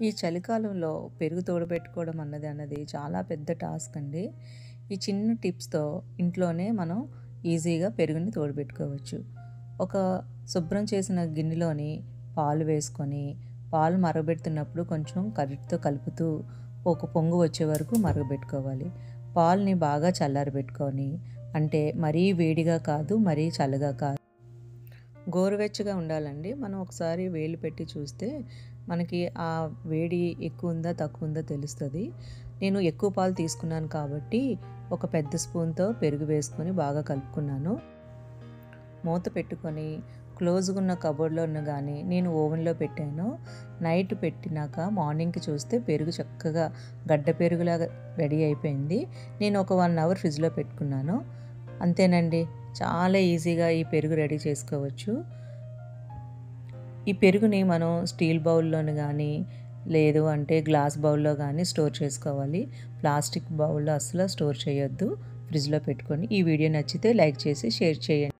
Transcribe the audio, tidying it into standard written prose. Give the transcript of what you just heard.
ఈ చలికాలంలో పెరుగు తోడుపెట్టుకోవడం అన్నది చాలా పెద్ద టాస్క్ అండి. ఈ చిన్న టిప్స్‌తో ఇంట్లోనే మనం ఈజీగా పెరుగుని తోడుపెట్టుకోవచ్చు. ఒక శుభ్రం చేసిన గిన్నెలోని పాలు వేసుకొని, పాలు మరగబెడుతున్నప్పుడు కొంచెం గరిటెతో కలుపుతూ ఒక పొంగు వచ్చే వరకు మరగబెట్టుకోవాలి. పాలని బాగా చల్లారబెట్టుకొని, అంటే మరీ వేడిగా కాదు, మరీ చల్లగా కాదు. గోరువెచ్చగా ఉండాలండి. మనం ఒకసారి వేలు పెట్టి చూస్తే మనకి ఆ వేడి ఎక్కువుందా, తక్కువుందా తెలుస్తది. నేను ఎక్కువ పాలు తీసుకున్నాను కాబట్టి ఒక పెద్ద స్పూన్‌తో పెరుగు వేసుకొని బాగా కలుపుకున్నాను. మూత పెట్టుకొని క్లోజ్‌గున్న కబోర్డ్‌లోను గానీ, నేను ఓవెన్‌లో పెట్టాను. నైట్ పెట్టినాక మార్నింగ్‌కి చూస్తే పెరుగు చక్కగా గడ్డ పెరుగులాగా రెడీ అయిపోయింది. నేను ఒక 1 అవర్ ఫ్రిడ్జ్‌లో పెట్టుకున్నాను. అంతేనండి. చాలా ఈజీగా ఈ పెరుగు రెడీ చేసుకోవచ్చు. ఈ పెరుగుని మనం స్టీల్ బౌల్‌లోని గానీ, లేదు అంటే గ్లాస్ బౌల్‌లో గానీ స్టోర్ చేసుకోవాలి. ప్లాస్టిక్ బౌల్‌లో అస్సలు స్టోర్ చేయొద్దు. ఫ్రిడ్జ్‌లో పెట్టుకొని. ఈ వీడియో నచ్చితే లైక్ చేసి షేర్ చేయండి.